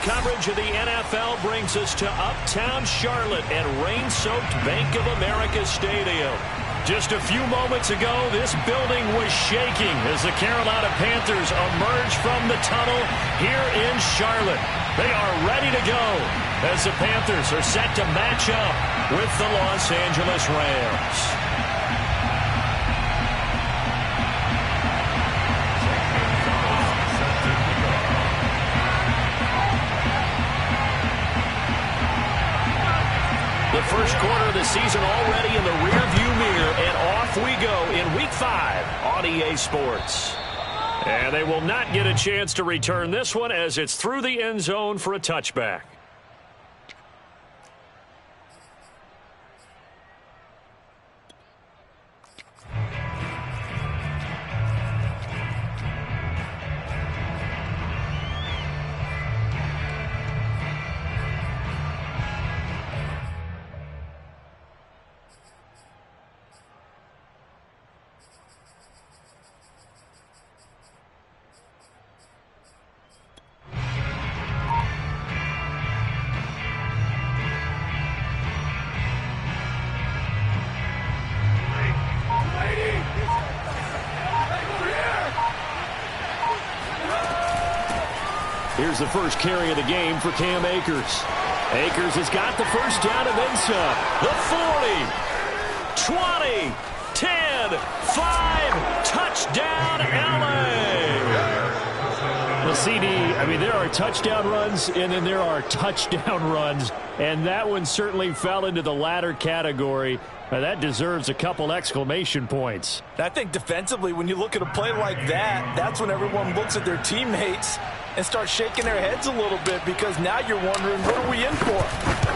coverage of the NFL brings us to uptown Charlotte at rain-soaked Bank of America Stadium. Just a few moments ago, this building was shaking as the Carolina Panthers emerged from the tunnel here in Charlotte. They are ready to go as the Panthers are set to match up with the Los Angeles Rams. The first quarter of the season already in the rearview mirror, and off we go in Week 5 on EA Sports. And they will not get a chance to return this one as it's through the end zone for a touchback. Here's the first carry of the game for Cam Akers. Akers has got the first down and then some. The 40, 20, 10, 5, touchdown LA. Well, CD, I mean, there are touchdown runs and then there are touchdown runs, and that one certainly fell into the latter category. That deserves a couple exclamation points. I think defensively, when you look at a play like that, that's when everyone looks at their teammates and starts shaking their heads a little bit, because now you're wondering, what are we in for?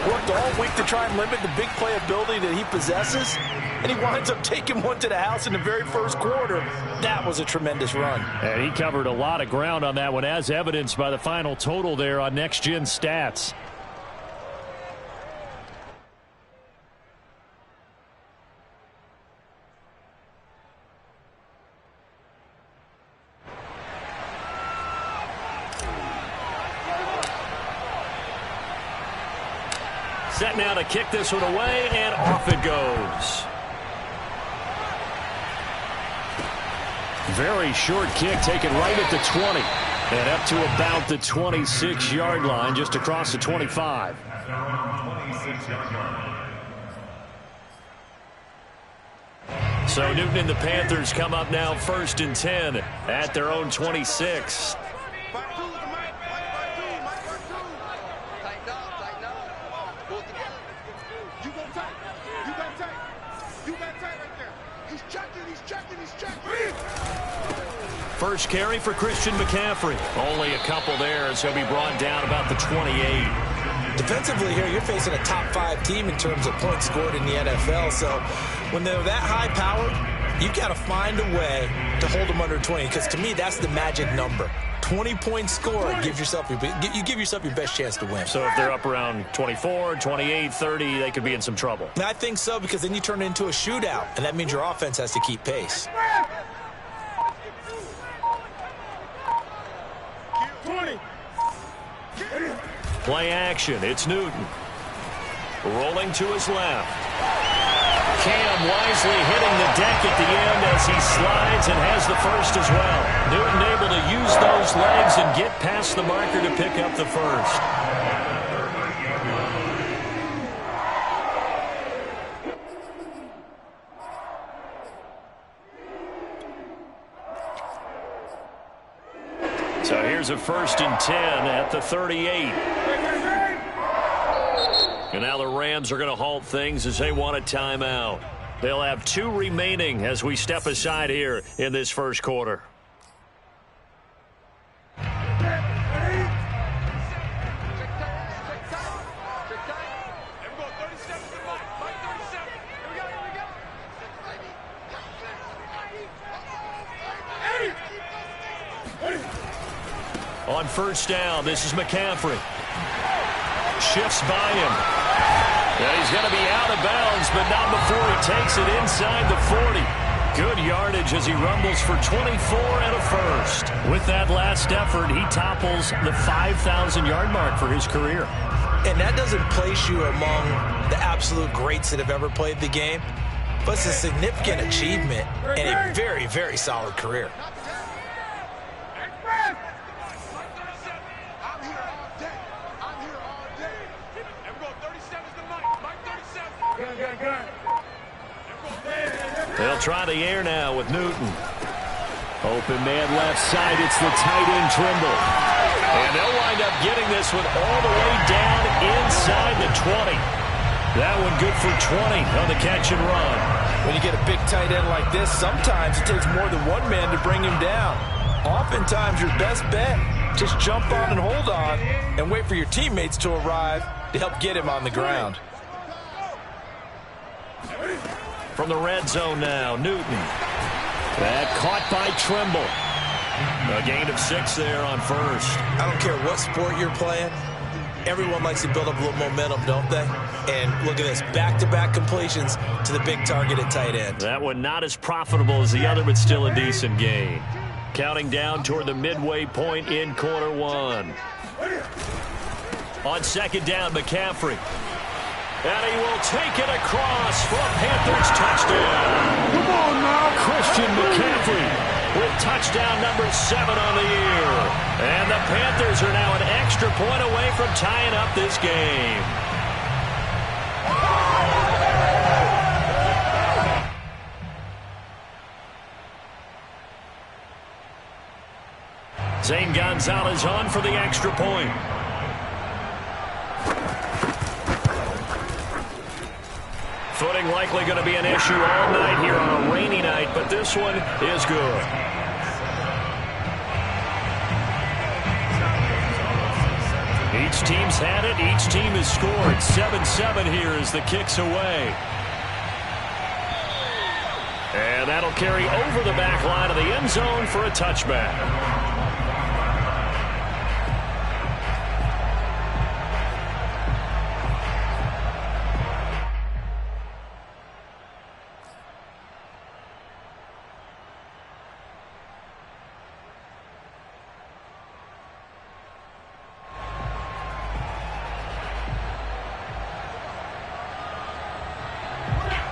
Worked all week to try and limit the big play ability that he possesses, and he winds up taking one to the house in the very first quarter. That was a tremendous run. And he covered a lot of ground on that one, as evidenced by the final total there on Next Gen Stats. Set now to kick this one away, and off it goes. Very short kick taken right at the 20. And up to about the 26-yard line, just across the 25. So Newton and the Panthers come up now 1st and 10 at their own 26. First carry for Christian McCaffrey. Only a couple there, as he'll be brought down about the 28. Defensively here, you're facing a top 5 team in terms of points scored in the NFL. So when they're that high-powered, you've got to find a way to hold them under 20, because to me, that's the magic number. 20 points scored, you give yourself your best chance to win. So if they're up around 24, 28, 30, they could be in some trouble. I think so, because then you turn it into a shootout, and that means your offense has to keep pace. Play action. It's Newton. Rolling to his left. Cam wisely hitting the deck at the end as he slides and has the first as well. Newton able to use those legs and get past the marker to pick up the first. So here's a 1st and 10 at the 38. And now the Rams are going to halt things as they want a timeout. They'll have 2 remaining as we step aside here in this first quarter. On first down, this is McCaffrey. Shifts by him. Yeah, he's going to be out of bounds, but not before he takes it inside the 40. Good yardage as he rumbles for 24 and a first. With that last effort, he topples the 5,000-yard mark for his career. And that doesn't place you among the absolute greats that have ever played the game, but it's a significant achievement and a very, very solid career. They'll try the air now with Newton. Open man left side. It's the tight end Trimble. And they'll wind up getting this one all the way down inside the 20. That one good for 20 on the catch and run. When you get a big tight end like this, sometimes it takes more than one man to bring him down. Oftentimes, your best bet, just jump on and hold on and wait for your teammates to arrive to help get him on the ground. From the red zone now, Newton. That caught by Trimble. A gain of 6 there on first. I don't care what sport you're playing. Everyone likes to build up a little momentum, don't they? And look at this, back-to-back completions to the big target at tight end. That one not as profitable as the other, but still a decent gain. Counting down toward the midway point in quarter one. On second down, McCaffrey. And he will take it across for a Panthers touchdown. Come on now. Christian McCaffrey with touchdown number 7 on the year. And the Panthers are now an extra point away from tying up this game. Zane Gonzalez on for the extra point. Footing likely going to be an issue all night here on a rainy night, but this one is good. Each team's had it. Each team has scored. 7-7 here as the kick's away. And that'll carry over the back line of the end zone for a touchback.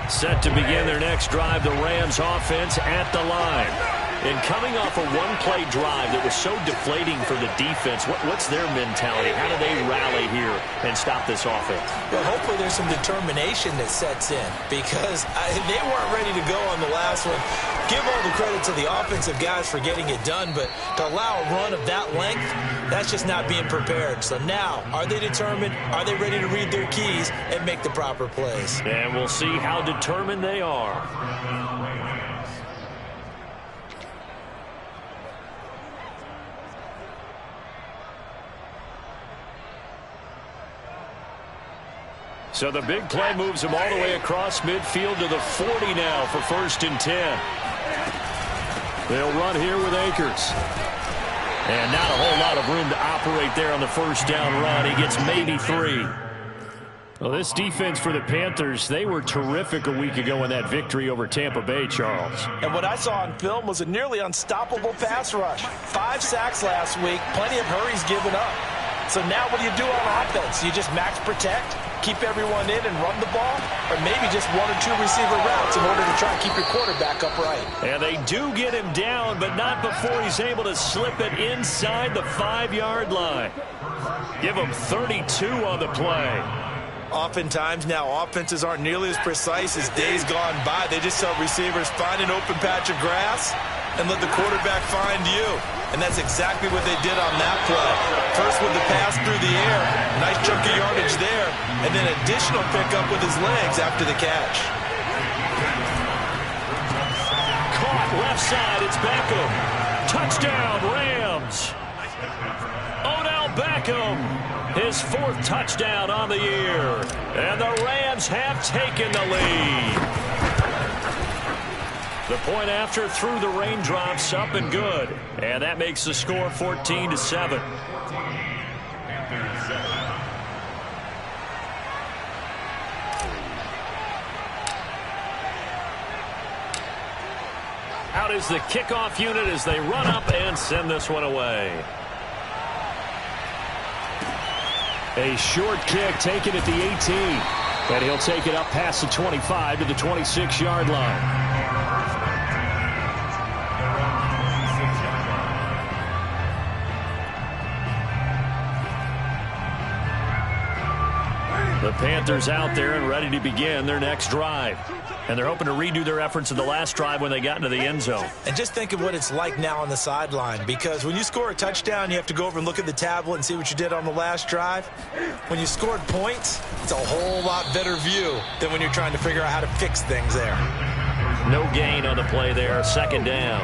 Set to begin their next drive, the Rams offense at the line. And coming off a one-play drive that was so deflating for the defense, what's their mentality? How do they rally here and stop this offense? Well, hopefully there's some determination that sets in because they weren't ready to go on the last one. Give all the credit to the offensive guys for getting it done, but to allow a run of that length, that's just not being prepared. So now, are they determined? Are they ready to read their keys and make the proper plays? And we'll see how determined they are. So the big play moves him all the way across midfield to the 40 now for 1st and 10. They'll run here with Akers. And not a whole lot of room to operate there on the first down run. He gets maybe 3. Well, this defense for the Panthers, they were terrific a week ago in that victory over Tampa Bay, Charles. And what I saw on film was a nearly unstoppable pass rush. 5 sacks last week, plenty of hurries given up. So now what do you do on offense? You just max protect, keep everyone in and run the ball, or maybe just 1 or 2 receiver routes in order to try and keep your quarterback upright. And they do get him down, but not before he's able to slip it inside the 5-yard line. Give him 32 on the play. Oftentimes now offenses aren't nearly as precise as days gone by. They just tell receivers, find an open patch of grass and let the quarterback find you. And that's exactly what they did on that play. First with the pass through the air, nice chunk of yardage there, and then additional pickup with his legs after the catch. Caught left side, it's Beckham. Touchdown, Rams. Odell Beckham, his 4th touchdown on the year. And the Rams have taken the lead. The point after through the raindrops, up and good. And that makes the score 14-7. Out is the kickoff unit as they run up and send this one away. A short kick taken at the 18. And he'll take it up past the 25 to the 26-yard line. The Panthers out there and ready to begin their next drive. And they're hoping to redo their efforts in the last drive when they got into the end zone. And just think of what it's like now on the sideline, because when you score a touchdown, you have to go over and look at the tablet and see what you did on the last drive. When you scored points, it's a whole lot better view than when you're trying to figure out how to fix things there. No gain on the play there, second down.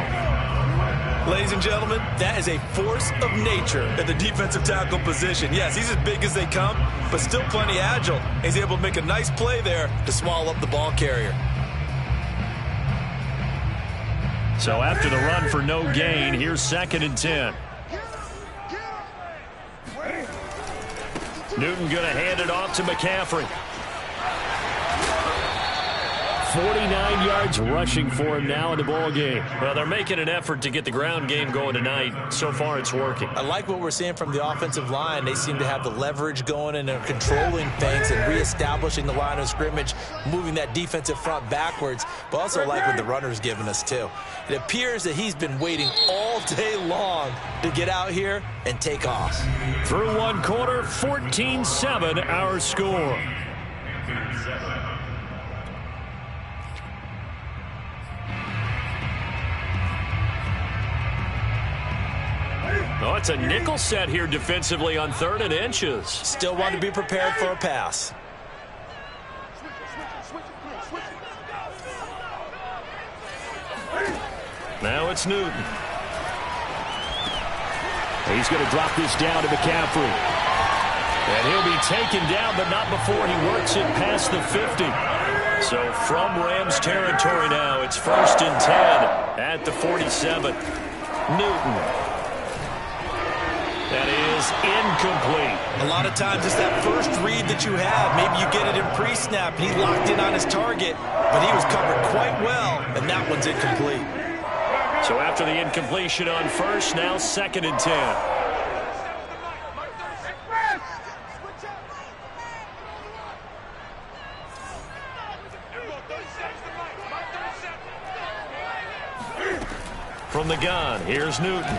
Ladies and gentlemen, that is a force of nature at the defensive tackle position. Yes, he's as big as they come, but still plenty agile. He's able to make a nice play there to swallow up the ball carrier. So after the run for no gain, here's 2nd and 10. Newton going to hand it off to McCaffrey. 49 yards rushing for him now in the ball game. Well, they're making an effort to get the ground game going tonight. So far, it's working. I like what we're seeing from the offensive line. They seem to have the leverage going, and they're controlling things and reestablishing the line of scrimmage, moving that defensive front backwards, but also like what the runner's giving us, too. It appears that he's been waiting all day long to get out here and take off. Through one quarter, 14-7 our score. Oh, it's a nickel set here defensively on 3rd and inches. Still want to be prepared for a pass. Now it's Newton. He's going to drop this down to McCaffrey. And he'll be taken down, but not before he works it past the 50. So from Rams territory now, it's 1st and 10 at the 47. Newton. That is incomplete. A lot of times it's that first read that you have. Maybe you get it in pre-snap, and he locked in on his target, but he was covered quite well, and that one's incomplete. So after the incompletion on first, now 2nd and 10. From the gun, here's Newton.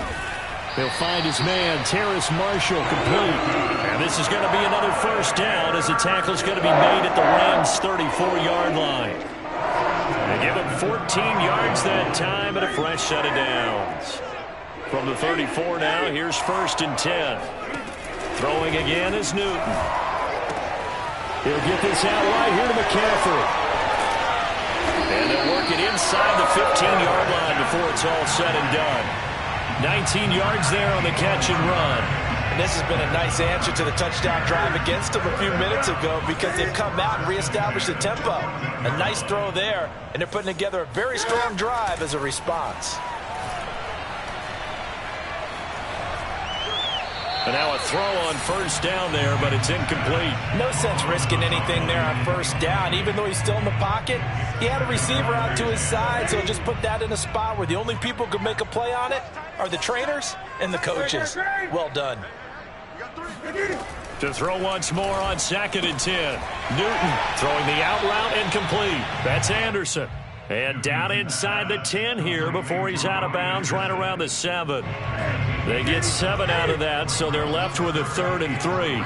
He'll find his man, Terrace Marshall, complete. And this is going to be another first down as the tackle is going to be made at the Rams' 34-yard line. They give him 14 yards that time and a fresh set of downs. From the 34 now, here's 1st and 10. Throwing again is Newton. He'll get this out right here to McCaffrey. And they'll work it inside the 15-yard line before it's all said and done. 19 yards there on the catch and run. And this has been a nice answer to the touchdown drive against them a few minutes ago, because they've come out and reestablished the tempo. A nice throw there, and they're putting together a very strong drive as a response. And now a throw on first down there, but it's incomplete. No sense risking anything there on first down. Even though he's still in the pocket, he had a receiver out to his side, so just put that in a spot where the only people who could make a play on it are the trainers and the coaches. Well done. To throw once more on 2nd and 10. Newton throwing the out route incomplete. That's Anderson. And down inside the 10 here before he's out of bounds right around the 7. They get 7 out of that, so they're left with a 3rd and 3.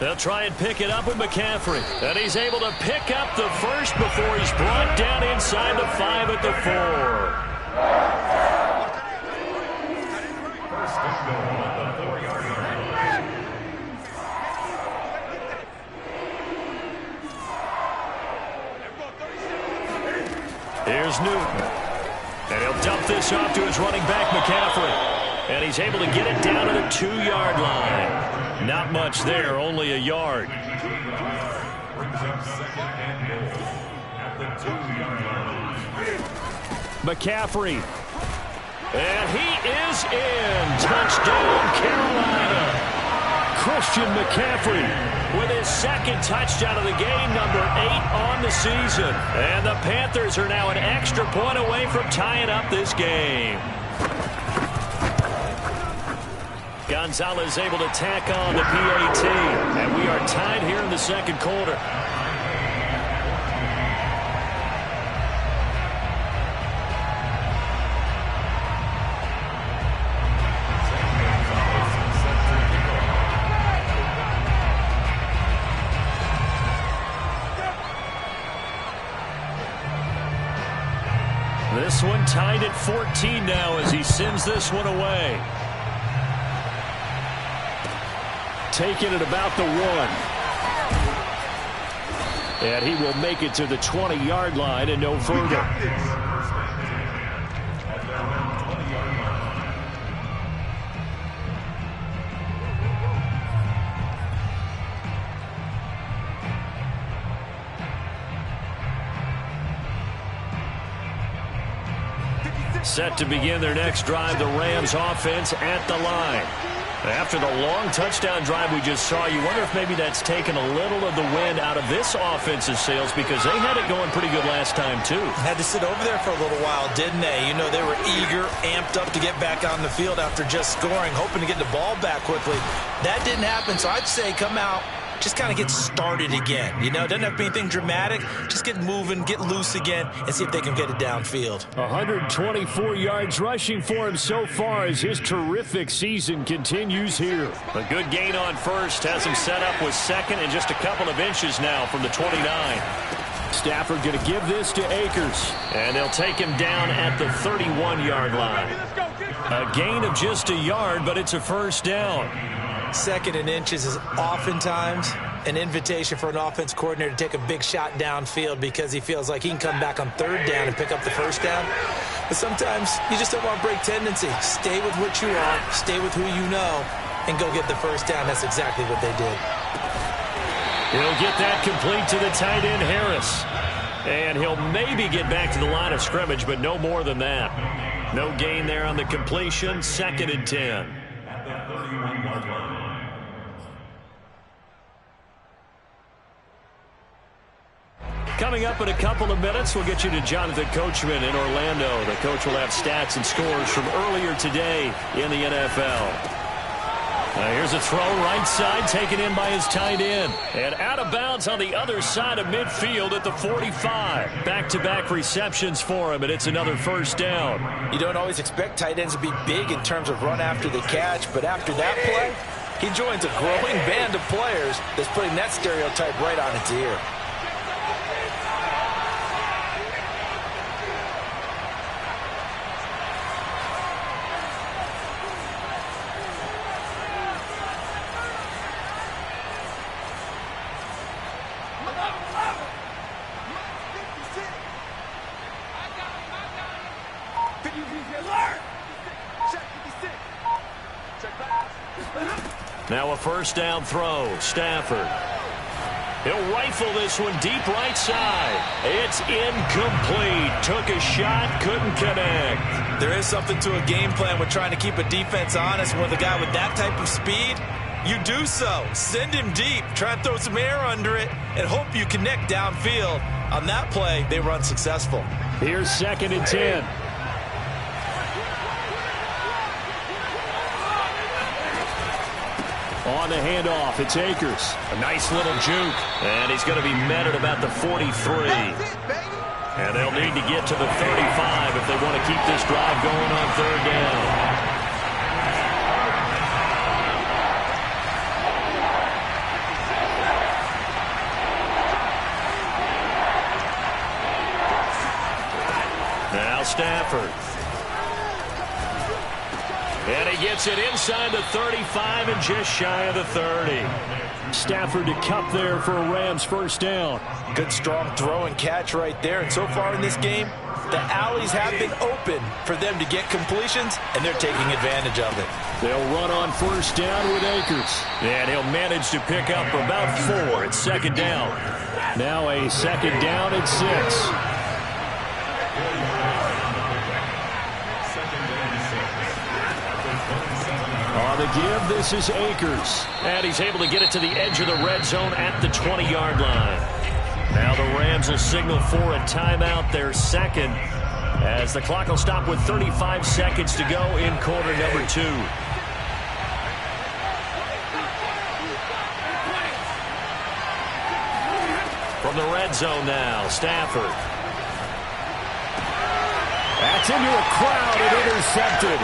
They'll try and pick it up with McCaffrey. And he's able to pick up the first before he's brought down inside the 5 at the 4. Here's Newton. And he'll dump this off to his running back, McCaffrey. And he's able to get it down to the 2-yard line. Not much there, only a yard. McCaffrey. And he is in. Touchdown, Carolina. Christian McCaffrey with his second touchdown of the game, number 8 on the season. And the Panthers are now an extra point away from tying up this game. Gonzalez able to tack on the PAT, and we are tied here in the second quarter. This one tied at 14 now as he sends this one away. Taking it about the 1. And he will make it to the 20-yard line and no further. Set to begin their next drive, the Rams offense at the line. After the long touchdown drive we just saw, you wonder if maybe that's taken a little of the wind out of this offense's sails, because they had it going pretty good last time, too. Had to sit over there for a little while, didn't they? You know, they were eager, amped up to get back on the field after just scoring, hoping to get the ball back quickly. That didn't happen, so I'd say come out, just kind of get started again. You know, it doesn't have to be anything dramatic. Just get moving, get loose again, and see if they can get it downfield. 124 yards rushing for him so far as his terrific season continues here. A good gain on first has him set up with second and just a couple of inches now from the 29. Stafford going to give this to Akers, and they'll take him down at the 31-yard line. A gain of just a yard, but it's a first down. Second and inches is oftentimes an invitation for an offense coordinator to take a big shot downfield because he feels like he can come back on third down and pick up the first down. But sometimes you just don't want to break tendency. Stay with what you are, stay with who you know, and go get the first down. That's exactly what they did. He'll get that complete to the tight end, Harris. And he'll maybe get back to the line of scrimmage, but no more than that. No gain there on the completion. 2nd and 10. Coming up in a couple of minutes, we'll get you to Jonathan Coachman in Orlando. The coach will have stats and scores from earlier today in the NFL. Here's a throw right side, taken in by his tight end. And out of bounds on the other side of midfield at the 45. Back-to-back receptions for him, and it's another first down. You don't always expect tight ends to be big in terms of run after the catch, but after that play, he joins a growing band of players that's putting that stereotype right on its ear. Now a first down throw. Stafford. He'll rifle this one deep right side. It's incomplete. Took a shot, couldn't connect. There is something to a game plan with trying to keep a defense honest. With a guy with that type of speed, you do so. Send him deep. Try and throw some air under it and hope you connect downfield. On that play, they run successful. Here's 2nd and 10. On the handoff, it's Akers. A nice little juke. And he's going to be met at about the 43. And they'll need to get to the 35 if they want to keep this drive going on third down. Now Stafford. And he gets it inside the 35 and just shy of the 30. Stafford to cup there for a Rams first down. Good strong throw and catch right there. And so far in this game, the alleys have been open for them to get completions, and they're taking advantage of it. They'll run on first down with Akers. And he'll manage to pick up about 4 at second down. Now a second down at 6. On On the give, this is Akers. And he's able to get it to the edge of the red zone at the 20-yard line. Now the Rams will signal for a timeout, their second, as the clock will stop with 35 seconds to go in quarter number 2. From the red zone now, Stafford. That's into a crowd and intercepted.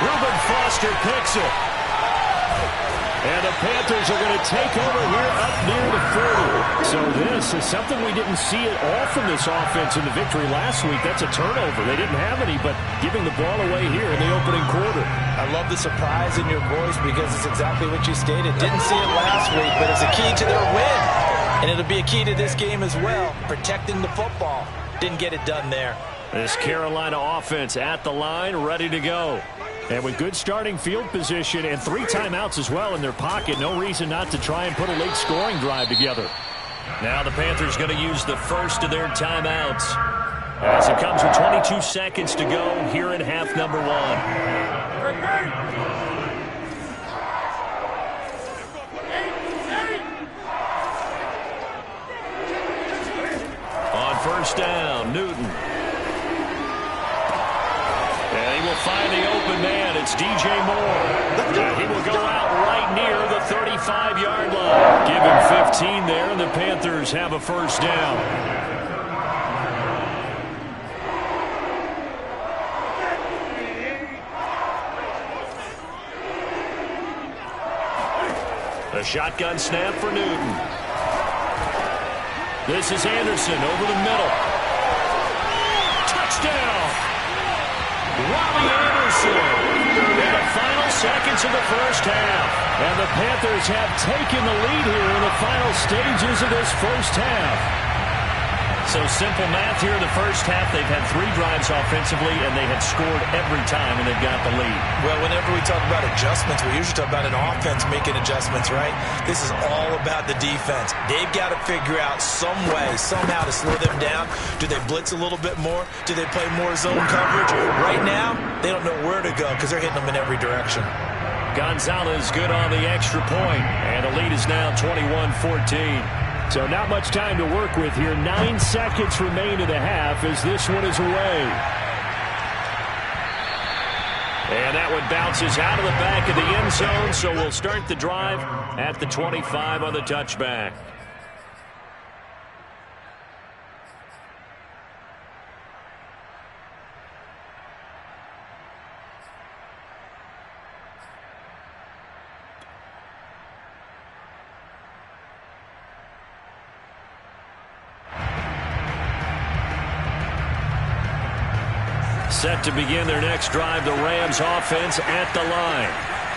Reuben Foster picks it. And the Panthers are going to take over here up near the 40. So this is something we didn't see at all from this offense in the victory last week. That's a turnover. They didn't have any, but giving the ball away here in the opening quarter. I love the surprise in your voice because it's exactly what you stated. Didn't see it last week, but it's a key to their win. And it'll be a key to this game as well, protecting the football. Didn't get it done there. This Carolina offense at the line, ready to go. And with good starting field position and 3 timeouts as well in their pocket, no reason not to try and put a late scoring drive together. Now the Panthers going to use the first of their timeouts as it comes with 22 seconds to go here in half number 1. On first down, Newton. And he will find the open man. It's DJ Moore. And he will go out right near the 35-yard line. Give him 15 there, and the Panthers have a first down. A shotgun snap for Newton. This is Anderson over the middle. Touchdown! Robbie Anderson in the final seconds of the first half. And the Panthers have taken the lead here in the final stages of this first half. So simple math here in the first half. They've had 3 drives offensively, and they had scored every time, and they've got the lead. Well, whenever we talk about adjustments, we usually talk about an offense making adjustments, right? This is all about the defense. They've got to figure out some way, somehow to slow them down. Do they blitz a little bit more? Do they play more zone coverage? Right now, they don't know where to go because they're hitting them in every direction. Gonzalez good on the extra point, and the lead is now 21-14. So not much time to work with here. 9 seconds remain in the half as this one is away. And that one bounces out of the back of the end zone, so we'll start the drive at the 25 on the touchback. Set to begin their next drive, the Rams offense at the line.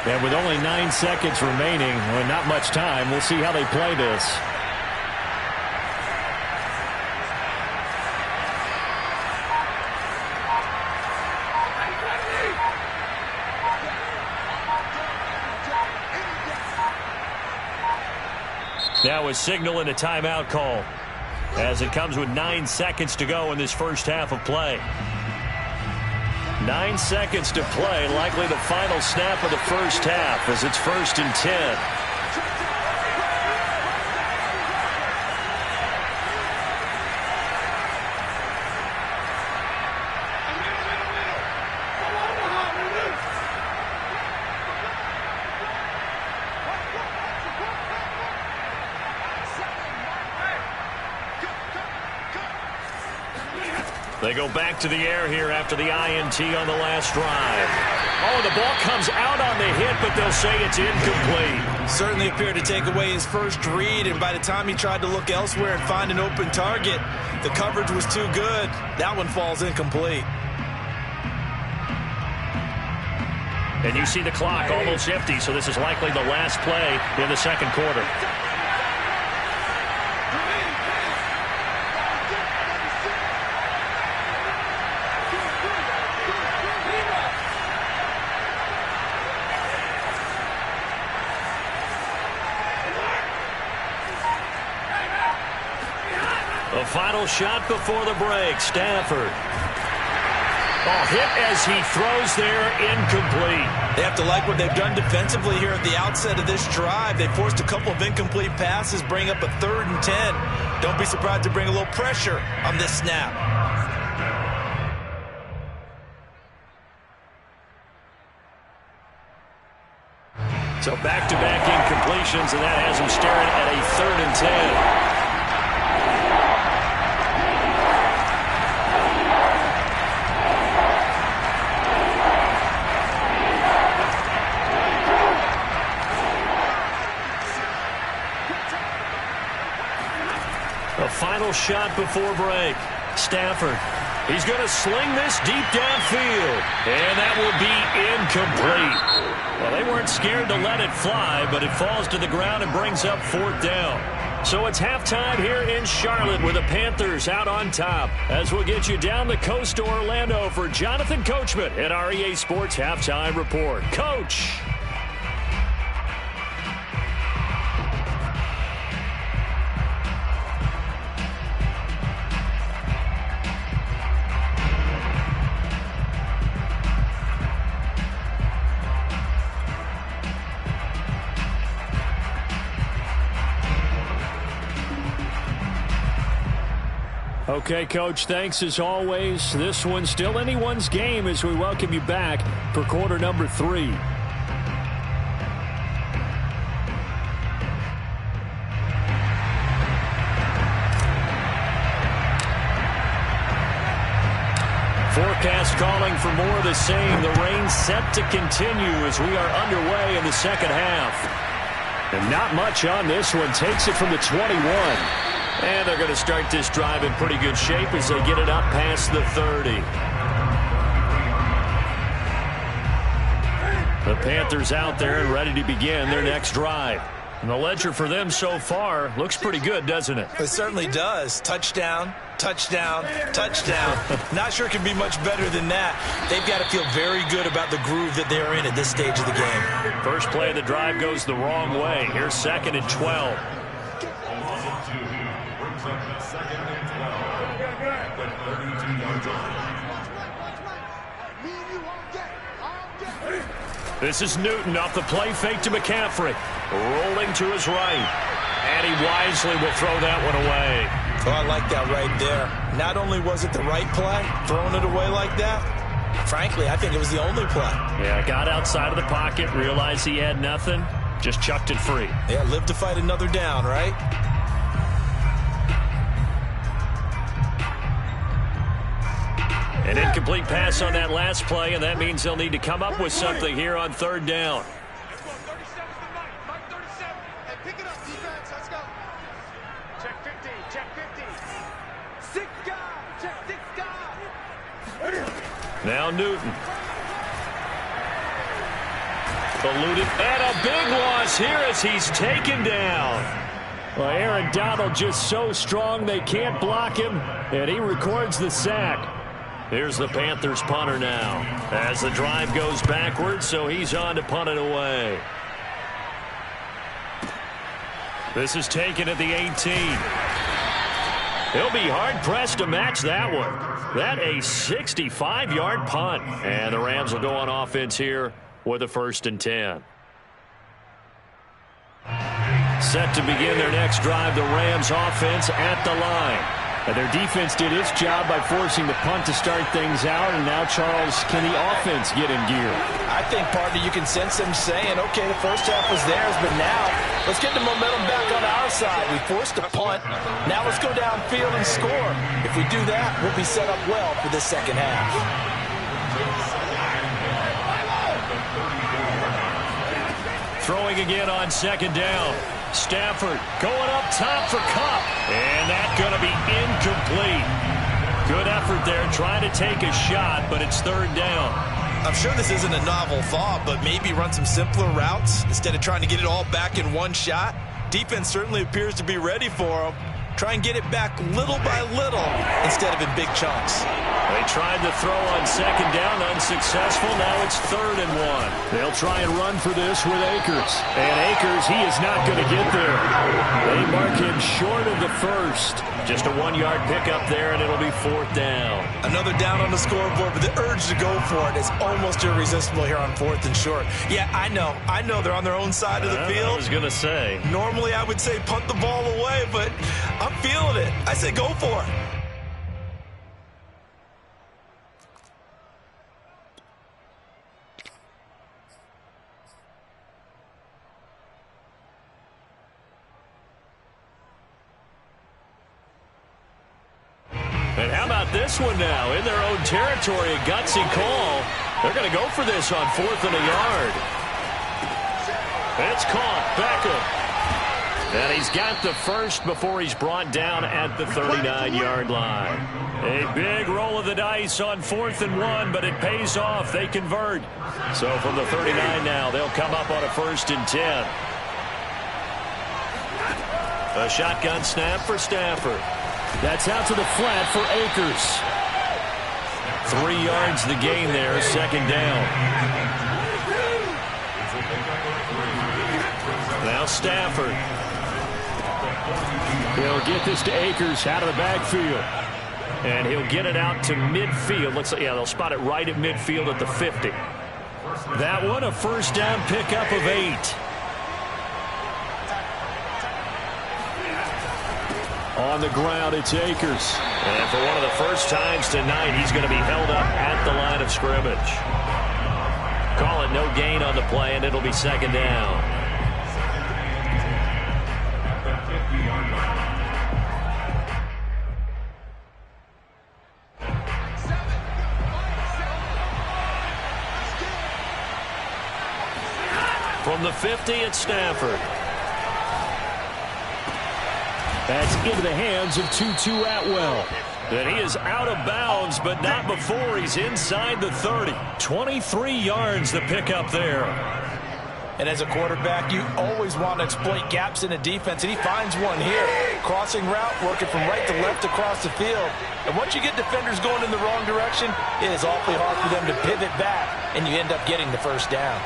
And with only 9 seconds remaining, well, not much time, we'll see how they play this. Now a signal and a timeout call as it comes with 9 seconds to go in this first half of play. 9 seconds to play, likely the final snap of the first half as it's 1st and 10. They go back to the air here after the INT on the last drive. Oh, the ball comes out on the hit, but they'll say it's incomplete. Certainly appeared to take away his first read, and by the time he tried to look elsewhere and find an open target, the coverage was too good. That one falls incomplete. And you see the clock almost empty, so this is likely the last play in the second quarter. The final shot before the break, Stafford. Oh, hit as he throws there, incomplete. They have to like what they've done defensively here at the outset of this drive. They forced a couple of incomplete passes, bring up a 3rd and 10. Don't be surprised to bring a little pressure on this snap. So back-to-back incompletions, and that has him staring at a 3rd and 10. A final shot before break. Stafford. He's going to sling this deep downfield. And that will be incomplete. Well, they weren't scared to let it fly, but it falls to the ground and brings up 4th down. So it's halftime here in Charlotte with the Panthers out on top. As we'll get you down the coast to Orlando for Jonathan Coachman at our EA Sports Halftime Report. Coach. Okay, Coach, thanks as always. This one's still anyone's game as we welcome you back for quarter number 3. Forecast calling for more of the same. The rain set to continue as we are underway in the second half. And not much on this one. Takes it from the 21. And they're going to start this drive in pretty good shape as they get it up past the 30. The Panthers out there and ready to begin their next drive. And the ledger for them so far looks pretty good, doesn't it? It certainly does. Touchdown, touchdown, touchdown. Not sure it can be much better than that. They've got to feel very good about the groove that they're in at this stage of the game. First play of the drive goes the wrong way. Here's 2nd and 12. This is Newton off the play fake to McCaffrey. Rolling to his right. And he wisely will throw that one away. Oh, I like that right there. Not only was it the right play, throwing it away like that, frankly, I think it was the only play. Yeah, got outside of the pocket, realized he had nothing, just chucked it free. Yeah, live to fight another down, right? An incomplete pass on that last play, and that means they'll need to come up with something here on 3rd down. Now Newton. Eluded, and a big loss here as he's taken down. Well, Aaron Donald just so strong they can't block him, and he records the sack. Here's the Panthers punter now as the drive goes backwards, so he's on to punt it away. This is taken at the 18. He'll be hard-pressed to match that one. That a 65-yard punt. And the Rams will go on offense here with a 1st and 10. Set to begin their next drive, the Rams offense at the line. And their defense did its job by forcing the punt to start things out. And now, Charles, can the offense get in gear? I think, partner, you can sense them saying, okay, the first half was theirs, but now let's get the momentum back on our side. We forced a punt. Now let's go downfield and score. If we do that, we'll be set up well for this second half. Throwing again on 2nd down. Stafford going up top for Kupp. And that's going to be incomplete. Good effort there trying to take a shot, but it's 3rd down. I'm sure this isn't a novel thought, but maybe run some simpler routes instead of trying to get it all back in one shot. Defense certainly appears to be ready for them. Try and get it back little by little instead of in big chunks. They tried to throw on second down, unsuccessful. Now it's 3rd and 1. They'll try and run for this with Akers. And Akers, he is not going to get there. They mark him short of the first. Just a 1-yard pickup there, and it'll be 4th down. Another down on the scoreboard, but the urge to go for it is almost irresistible here on 4th and short. Yeah, I know they're on their own side of the field. I was going to say. Normally I would say punt the ball away, but I'm feeling it. I say go for it. And how about this one now? In their own territory, a gutsy call. They're going to go for this on 4th and a yard. It's caught. Beckham. And he's got the first before he's brought down at the 39-yard line. A big roll of the dice on 4th and 1, but it pays off. They convert. So from the 39 now, they'll come up on a 1st and 10. A shotgun snap for Stafford. That's out to the flat for Akers. 3 yards the gain there, 2nd down. Now Stafford. He'll get this to Akers out of the backfield. And he'll get it out to midfield. Looks like, yeah, they'll spot it right at midfield at the 50. That one, a 1st down pickup of 8. On the ground, it's Akers. And for one of the first times tonight, he's going to be held up at the line of scrimmage. Call it no gain on the play, and it'll be 2nd down. From the 50, it's Stafford. That's into the hands of Tutu Atwell. And he is out of bounds, but not before he's inside the 30. 23 yards the pickup there. And as a quarterback, you always want to exploit gaps in a defense, and he finds one here. Crossing route, working from right to left across the field. And once you get defenders going in the wrong direction, it is awfully hard for them to pivot back, and you end up getting the 1st down.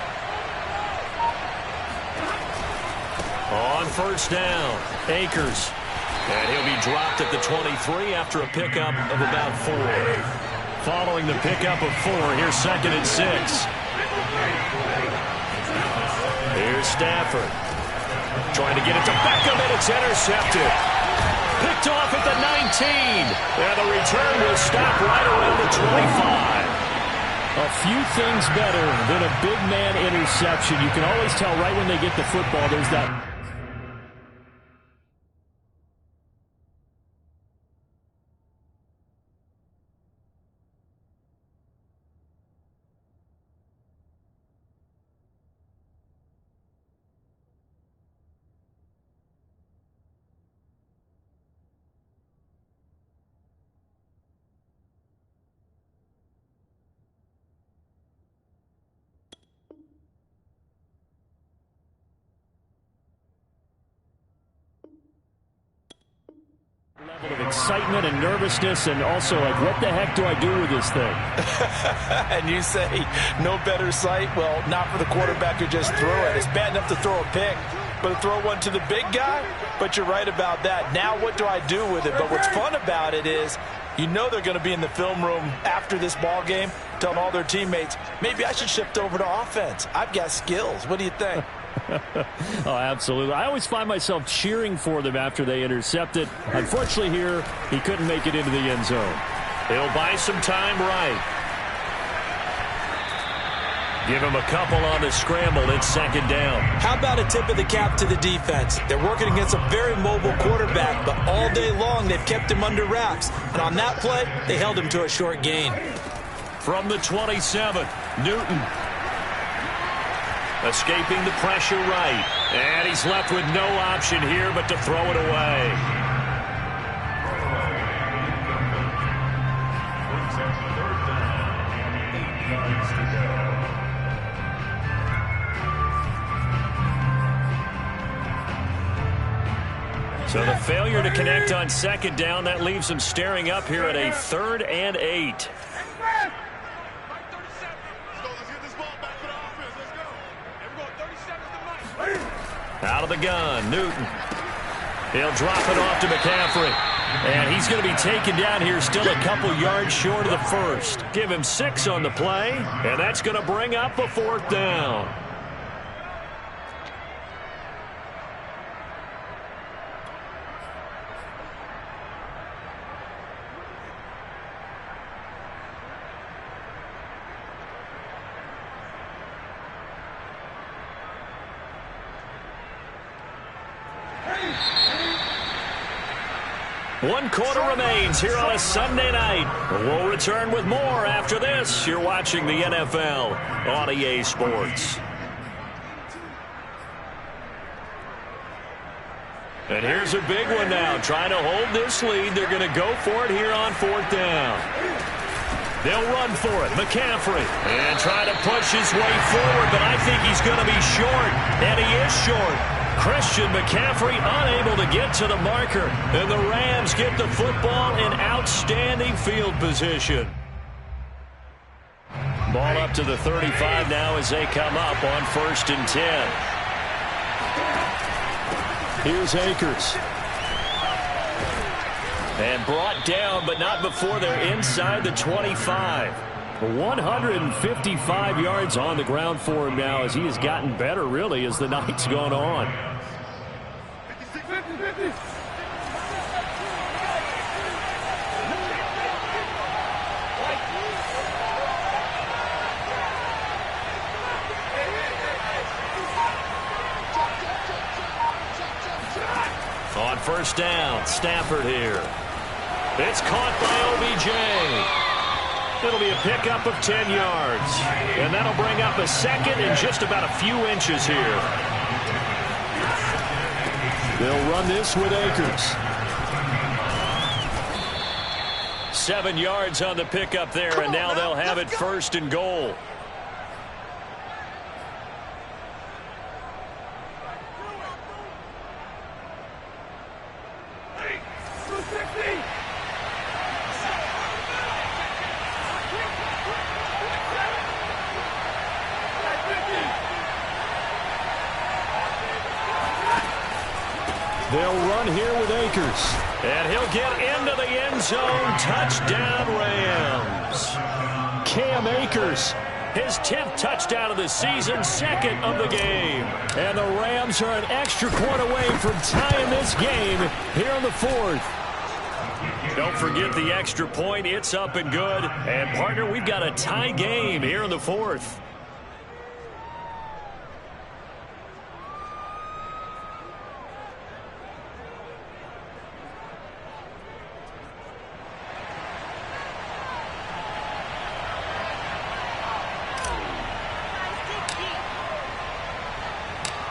On 1st down, Akers. And he'll be dropped at the 23 after a pickup of about 4. Following the pickup of 4, here's 2nd and 6. Here's Stafford. Trying to get it to Beckham, and it's intercepted. Picked off at the 19. And the return will stop right around the 25. A few things better than a big man interception. You can always tell right when they get the football, there's that. Level of excitement and nervousness, and also like, what the heck do I do with this thing? And you say no better sight? Well, not for the quarterback who just threw it. It's bad enough to throw a pick, but to throw one to the big guy? But you're right about that. Now what do I do with it? But what's fun about it is, you know they're going to be in the film room after this ball game telling all their teammates, maybe I should shift over to offense. I've got skills. What do you think? Oh, absolutely. I always find myself cheering for them after they intercept it. Unfortunately here, he couldn't make it into the end zone. He'll buy some time right. Give him a couple on the scramble. It's 2nd down. How about a tip of the cap to the defense? They're working against a very mobile quarterback, but all day long they've kept him under wraps. And on that play, they held him to a short gain. From the 27, Newton. Escaping the pressure right. And he's left with no option here but to throw it away. So the failure to connect on second down. That leaves them staring up here at a 3rd and 8. Out of the gun, Newton. He'll drop it off to McCaffrey. And he's going to be taken down here still a couple yards short of the first. Give him 6 on the play, and that's going to bring up a 4th down. One quarter remains here on a Sunday night. We'll return with more after this. You're watching the NFL on EA Sports. And here's a big one now. Trying to hold this lead. They're going to go for it here on 4th down. They'll run for it. McCaffrey. And try to push his way forward, but I think he's going to be short. And he is short. Christian McCaffrey unable to get to the marker. And the Rams get the football in outstanding field position. Ball up to the 35 now as they come up on 1st and 10. Here's Akers. And brought down, but not before they're inside the 25. 155 yards on the ground for him now as he has gotten better, really, as the night's gone on. On 1st down, Stafford here. It's caught by OBJ. It'll be a pickup of 10 yards. And that'll bring up a 2nd and just about a few inches here. They'll run this with Akers. 7 yards on the pickup there, and now they'll have it 1st and goal. They'll run here with Akers. And he'll get into the end zone. Touchdown, Rams. Cam Akers, his 10th touchdown of the season, 2nd of the game. And the Rams are an extra point away from tying this game here in the 4th. Don't forget the extra point. It's up and good. And, partner, we've got a tie game here in the 4th.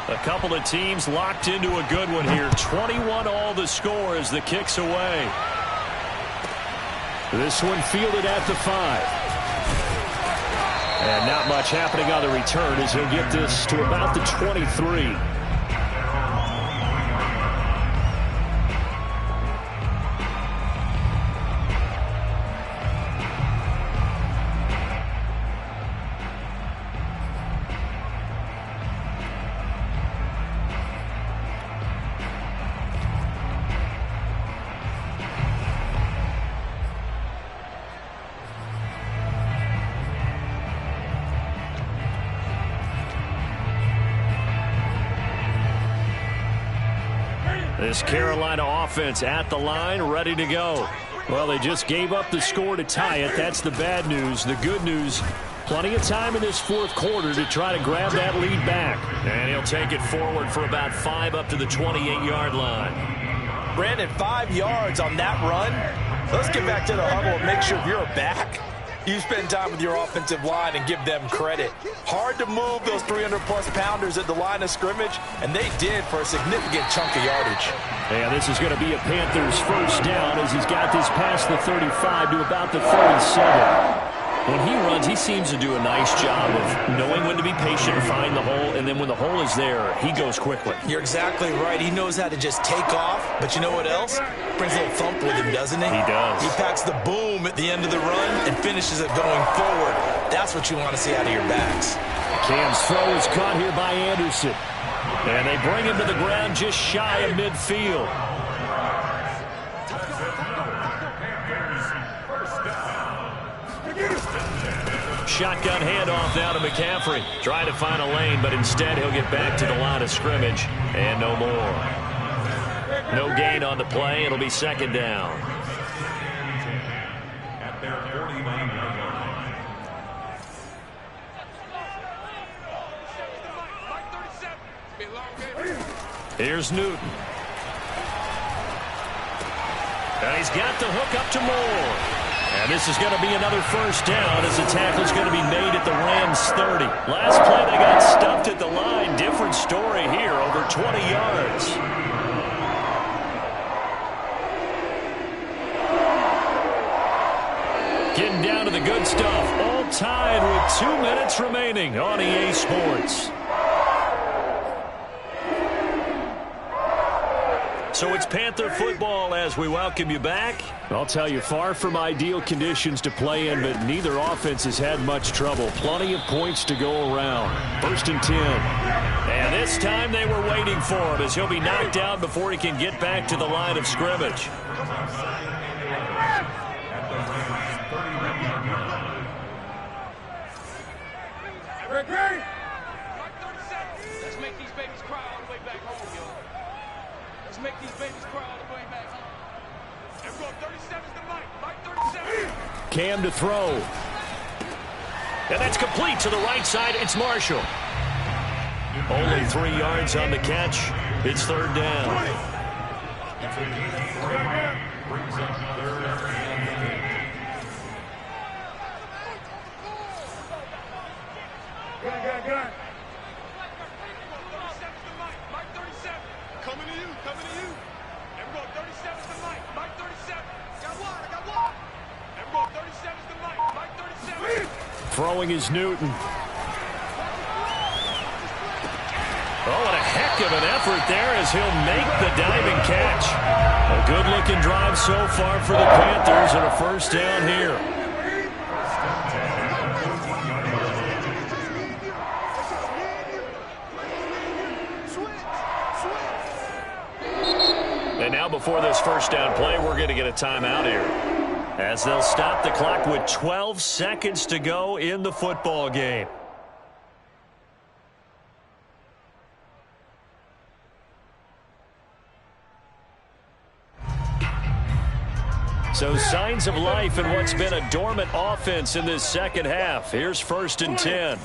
A couple of teams locked into a good one here. 21 all the score as the kick's away. This one fielded at the 5. And not much happening on the return as he'll get this to about the 23. This Carolina offense at the line, ready to go. Well, they just gave up the score to tie it. That's the bad news. The good news, plenty of time in this 4th quarter to try to grab that lead back. And he'll take it forward for about 5 up to the 28-yard line. Brandon, 5 yards on that run. Let's get back to the huddle and make sure if you're a back, you spend time with your offensive line and give them credit. Hard to move those 300-plus pounders at the line of scrimmage, and they did for a significant chunk of yardage. And this is going to be a Panthers 1st down as he's got this past the 35 to about the 37. When he runs, he seems to do a nice job of knowing when to be patient and find the hole, and then when the hole is there, he goes quickly. You're exactly right. He knows how to just take off, but you know what else? Brings a little thump with him, doesn't he? He does. He packs the boom at the end of the run and finishes it going forward. That's what you want to see out of your backs. Cam's throw is caught here by Anderson. And they bring him to the ground just shy of midfield. Shotgun handoff now to McCaffrey. Trying to find a lane, but instead he'll get back to the line of scrimmage. And no more. No gain on the play. It'll be second down. At their 49-yard line. Here's Newton. And he's got the hook up to Moore. And this is going to be another first down as the tackle's going to be made at the Rams' 30. Last play they got stuffed at the line. Different story here, over 20 yards. Getting down to the good stuff. All tied with 2 minutes remaining on EA Sports. So it's Panther football as we welcome you back. I'll tell you, far from ideal conditions to play in, but neither offense has had much trouble. Plenty of points to go around. 1st and 10. And this time they were waiting for him as he'll be knocked out before he can get back to the line of scrimmage. Let's make these babies cry all the way back home, yo. Let's make these babies cry all the way back home. Everyone, 37's the Mike. Mike 37. Cam to throw. And that's complete to the right side. It's Marshall. Only 3 yards on the catch. It's third down. Throwing is Newton. Oh, and a heck of an effort there as he'll make the diving catch. A good-looking drive so far for the Panthers and a first down here. And now before this first down play, we're going to get a timeout here, as they'll stop the clock with 12 seconds to go in the football game. So signs of life in what's been a dormant offense in this second half. Here's 1st and 10.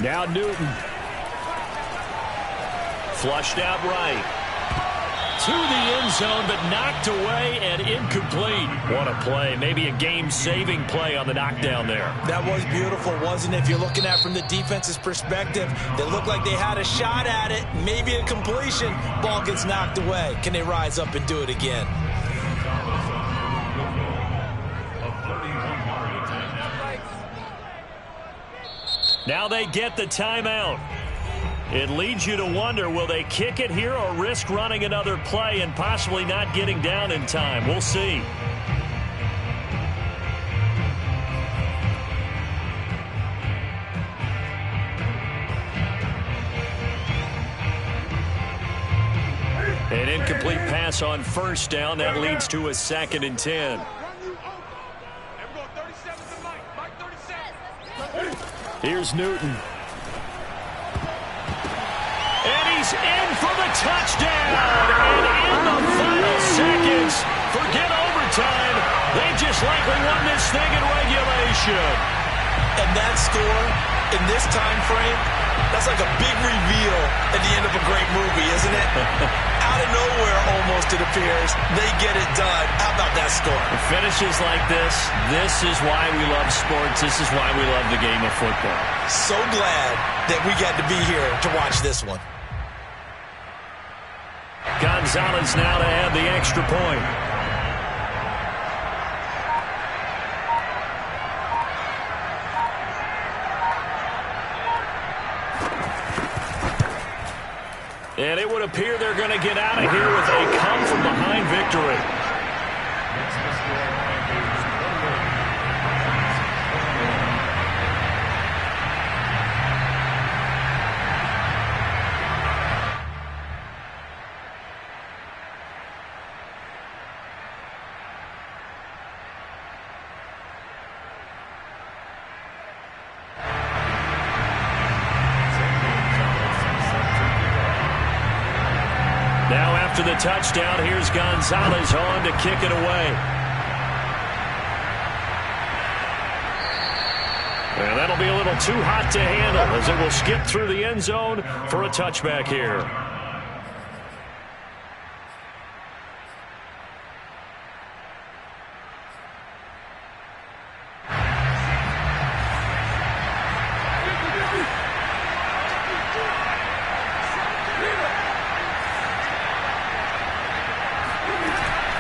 Now Newton. Flushed out right. To the end zone, but knocked away and incomplete. What a play. Maybe a game-saving play on the knockdown there. That was beautiful, wasn't it? If you're looking at it from the defense's perspective, they looked like they had a shot at it. Maybe a completion. Ball gets knocked away. Can they rise up and do it again? Now they get the timeout. It leads you to wonder, will they kick it here or risk running another play and possibly not getting down in time? We'll see. An incomplete pass on first down. That leads to a 2nd and 10. Here's Newton. And he's in for the touchdown. And in the final seconds, forget overtime. They just likely won this thing in regulation. And that score in this time frame, that's like a big reveal at the end of a great movie, isn't it? Out of nowhere, almost, it appears, they get it done. How about that score? It finishes like this. This is why we love sports. This is why we love the game of football. So glad that we got to be here to watch this one. Gonzalez now to add the extra point. And it would appear they're going to get out of here with a come-from-behind victory. Now after the touchdown, here's Gonzalez on to kick it away. And that'll be a little too hot to handle as it will skip through the end zone for a touchback here.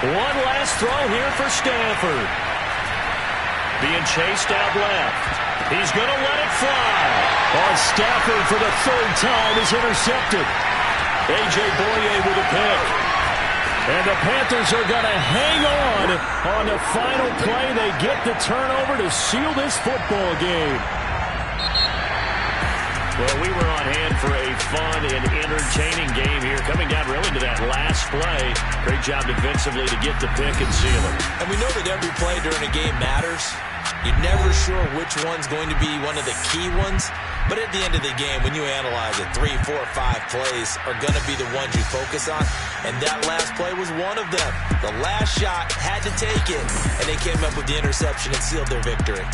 One last throw here for Stanford. Being chased out left. He's going to let it fly. On Stafford for the third time is intercepted. A.J. Boye with a pick. And the Panthers are going to hang on the final play. They get the turnover to seal this football game. Well, we were on hand for a fun and entertaining game here. Coming down really to that last play. Great job defensively to get the pick and seal it. And we know that every play during a game matters. You're never sure which one's going to be one of the key ones. But at the end of the game, when you analyze it, 3, 4, 5 plays are going to be the ones you focus on. And that last play was one of them. The last shot had to take it. And they came up with the interception and sealed their victory.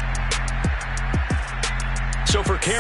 So for Carolina,